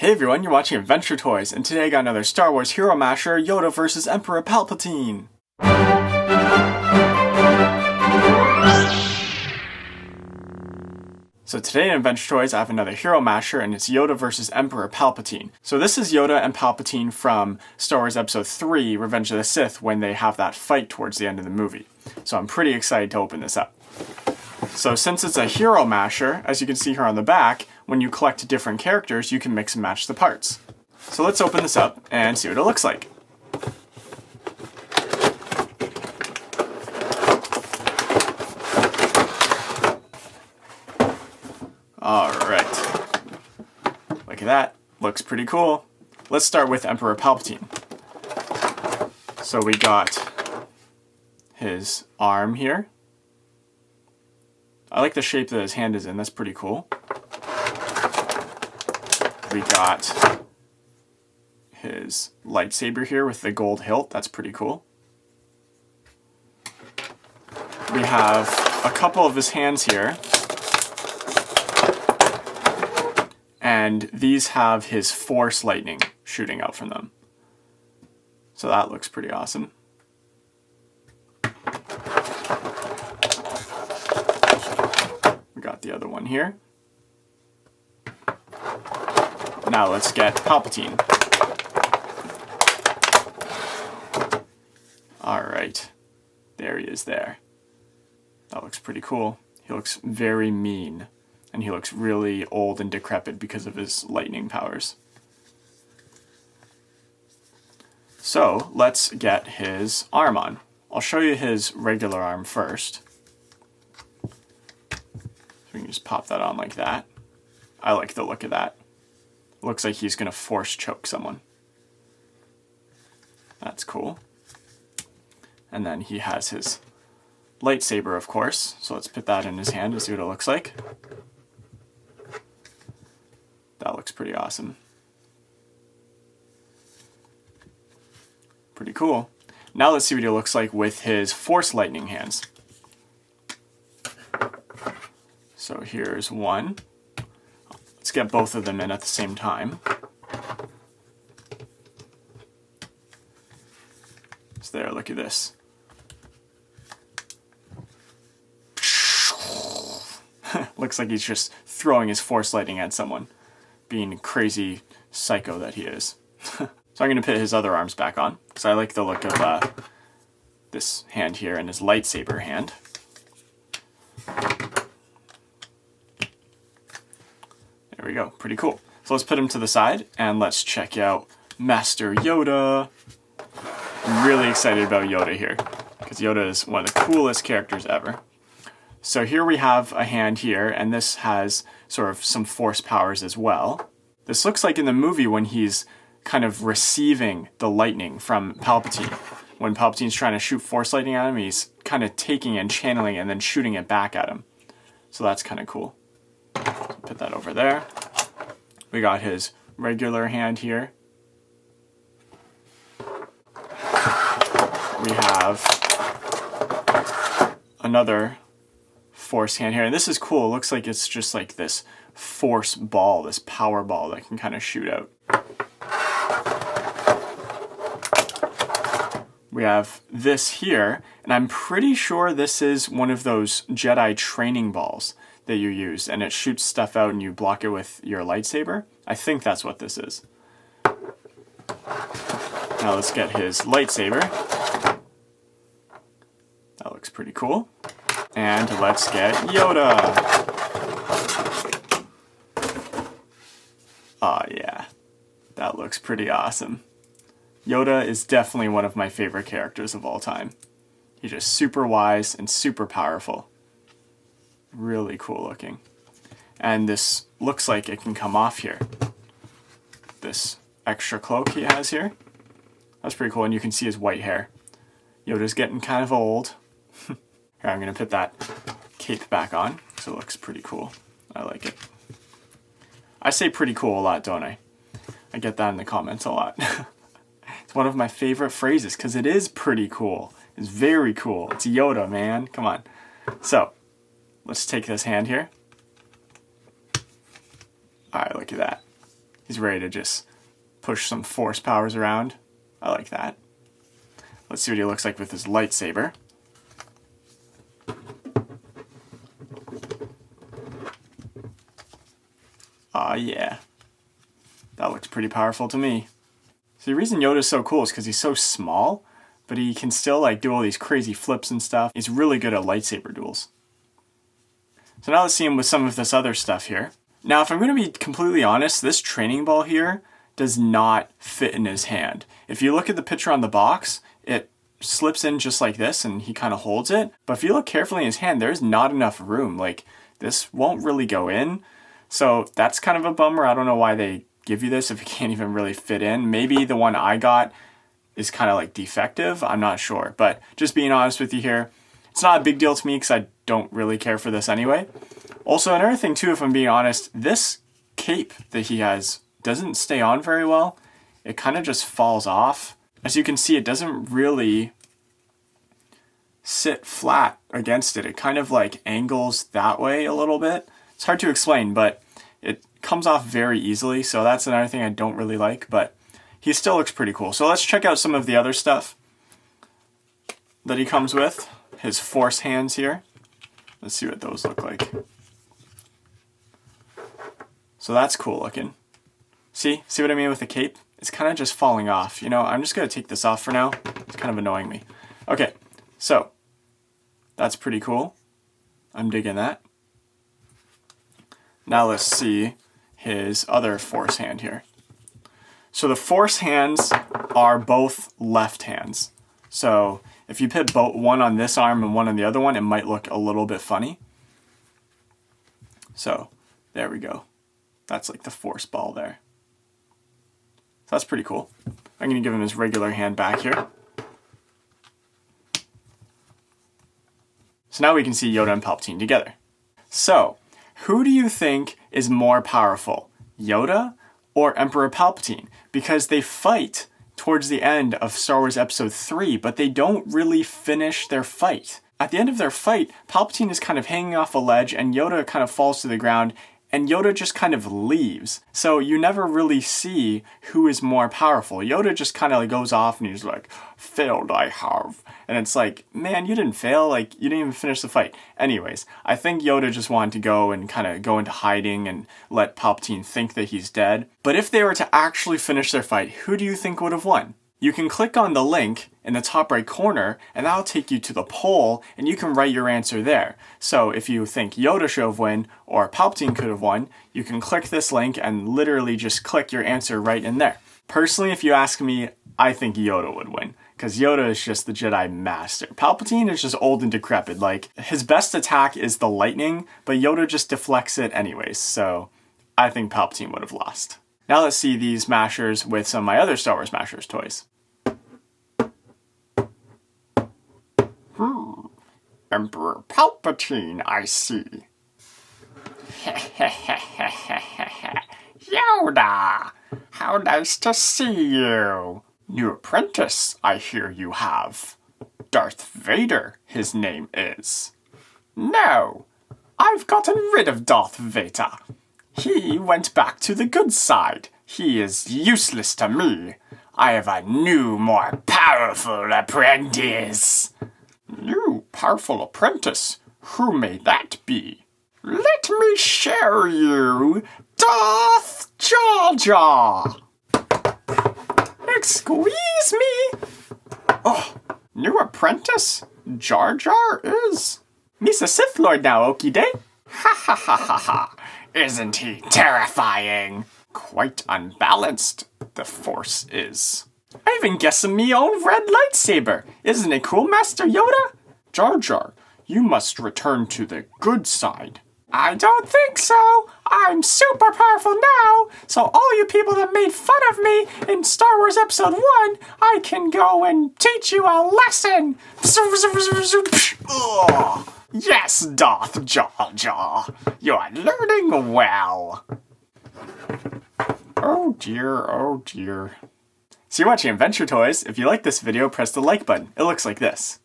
Hey everyone, you're watching Adventure Toys, and today I got another Star Wars Hero Masher, Yoda vs. Emperor Palpatine. So today in Adventure Toys I have another Hero Masher, and it's Yoda vs. Emperor Palpatine. So this is Yoda and Palpatine from Star Wars Episode 3, Revenge of the Sith, when they have that fight towards the end of the movie. So I'm pretty excited to open this up. So since it's a Hero Masher, as you can see here on the back, when you collect different characters, you can mix and match the parts. So let's open this up and see what it looks like. Alright. Look at that. Looks pretty cool. Let's start with Emperor Palpatine. So we got his arm here. I like the shape that his hand is in, that's pretty cool. We got his lightsaber here with the gold hilt, that's pretty cool. We have a couple of his hands here. And these have his force lightning shooting out from them. So that looks pretty awesome. We got the other one here. Now let's get Palpatine. Alright, there he is there. That looks pretty cool. He looks very mean, and he looks really old and decrepit because of his lightning powers. So let's get his arm on. I'll show you his regular arm first. So we can just pop that on like that. I like the look of that. Looks like he's going to force choke someone. That's cool. And then he has his lightsaber, of course. So let's put that in his hand and see what it looks like. That looks pretty awesome. Pretty cool. Now let's see what he looks like with his force lightning hands. So here's one. Let's get both of them in at the same time. So there, look at this. Looks like he's just throwing his force lightning at someone, being crazy psycho that he is. So I'm going to put his other arms back on, because I like the look of this hand here and his lightsaber hand. There we go, pretty cool. So let's put him to the side and let's check out Master Yoda. I'm really excited about Yoda here, because Yoda is one of the coolest characters ever. So here we have a hand here, and this has sort of some force powers as well. This looks like in the movie when he's kind of receiving the lightning from Palpatine. When Palpatine's trying to shoot force lightning at him, he's kind of taking and channeling it and then shooting it back at him. So that's kind of cool. So put that over there. We got his regular hand here. We have another force hand here, and this is cool. It looks like it's just like this force ball, this power ball that can kind of shoot out. We have this here, and I'm pretty sure this is one of those Jedi training balls that you use, and it shoots stuff out and you block it with your lightsaber. I think that's what this is. Now let's get his lightsaber. That looks pretty cool. And let's get Yoda. Oh yeah, that looks pretty awesome. Yoda is definitely one of my favorite characters of all time. He's just super wise and super powerful. Really cool looking. And this looks like it can come off here. This extra cloak he has here. That's pretty cool, and you can see his white hair. Yoda's getting kind of old. Here, I'm going to put that cape back on, so it looks pretty cool. I like it. I say pretty cool a lot, don't I? I get that in the comments a lot. It's one of my favorite phrases, because it is pretty cool. It's very cool. It's Yoda, man. Come on. So, let's take this hand here. Alright, look at that. He's ready to just push some force powers around. I like that. Let's see what he looks like with his lightsaber. Yeah. That looks pretty powerful to me. So the reason Yoda's so cool is because he's so small, but he can still like do all these crazy flips and stuff. He's really good at lightsaber duels. So now let's see him with some of this other stuff here. Now, if I'm going to be completely honest, this training ball here does not fit in his hand. If you look at the picture on the box, it slips in just like this and he kind of holds it. But if you look carefully in his hand, there's not enough room. Like, this won't really go in. So that's kind of a bummer. I don't know why they give you this if it can't even really fit in. Maybe the one I got is kind of like defective. I'm not sure. But just being honest with you here, it's not a big deal to me because I don't really care for this anyway. Also, another thing too, if I'm being honest, this cape that he has doesn't stay on very well. It kind of just falls off. As you can see, it doesn't really sit flat against it. It kind of like angles that way a little bit. It's hard to explain, but it comes off very easily. So that's another thing I don't really like, but he still looks pretty cool. So let's check out some of the other stuff that he comes with. His force hands here. Let's see what those look like. So that's cool looking. See what I mean with the cape? It's kind of just falling off. You know, I'm just going to take this off for now. It's kind of annoying me. Okay, so that's pretty cool. I'm digging that. Now let's see his other force hand here. So the force hands are both left hands. So if you put one on this arm and one on the other one, it might look a little bit funny. So there we go. That's like the force ball there. So that's pretty cool. I'm going to give him his regular hand back here. So now we can see Yoda and Palpatine together. So, who do you think is more powerful, Yoda or Emperor Palpatine? Because they fight towards the end of Star Wars Episode 3, but they don't really finish their fight. At the end of their fight, Palpatine is kind of hanging off a ledge and Yoda kind of falls to the ground and Yoda just kind of leaves. So you never really see who is more powerful. Yoda just kind of goes off and he's like, failed I have. And it's like, man, you didn't fail. Like, you didn't even finish the fight. Anyways, I think Yoda just wanted to go and kind of go into hiding and let Palpatine think that he's dead. But if they were to actually finish their fight, who do you think would have won? You can click on the link in the top right corner and that'll take you to the poll and you can write your answer there. So if you think Yoda should have won or Palpatine could have won, you can click this link and literally just click your answer right in there. Personally, if you ask me, I think Yoda would win because Yoda is just the Jedi master. Palpatine is just old and decrepit. Like, his best attack is the lightning, but Yoda just deflects it anyways. So I think Palpatine would have lost. Now let's see these Mashers with some of my other Star Wars Mashers toys. Emperor Palpatine, I see. Yoda, how nice to see you. New apprentice, I hear you have. Darth Vader, his name is. No, I've gotten rid of Darth Vader. He went back to the good side. He is useless to me. I have a new, more powerful apprentice. New, powerful apprentice? Who may that be? Let me show you, Darth Jar Jar. Excuse me? Oh, new apprentice? Jar Jar is? He's a Sith Lord now, okie day. Ha ha ha ha ha. Isn't he terrifying? Quite unbalanced, the Force is. I even guessed me own red lightsaber. Isn't it cool, Master Yoda? Jar Jar, you must return to the good side. I don't think so. I'm super powerful now, so all you people that made fun of me in Star Wars Episode 1, I can go and teach you a lesson. Ugh. Yes, Darth Jar Jar, you are learning well. Oh dear, oh dear. So you're watching Adventure Toys. If you like this video, press the like button. It looks like this.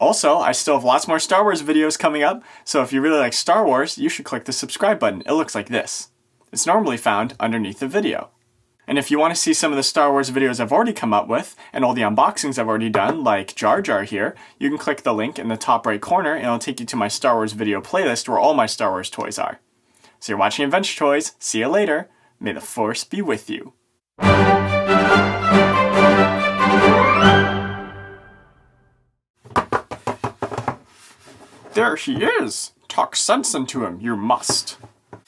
Also, I still have lots more Star Wars videos coming up, so if you really like Star Wars, you should click the subscribe button. It looks like this. It's normally found underneath the video. And if you want to see some of the Star Wars videos I've already come up with, and all the unboxings I've already done, like Jar Jar here, you can click the link in the top right corner and it'll take you to my Star Wars video playlist where all my Star Wars toys are. So you're watching Adventure Toys, see you later, may the Force be with you. There he is! Talk sense into him, you must.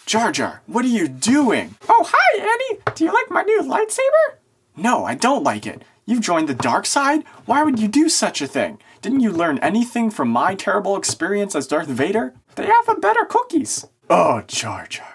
Jar Jar, what are you doing? Oh, hi, Annie! Do you like my new lightsaber? No, I don't like it. You've joined the dark side? Why would you do such a thing? Didn't you learn anything from my terrible experience as Darth Vader? They have better cookies. Oh, Jar Jar.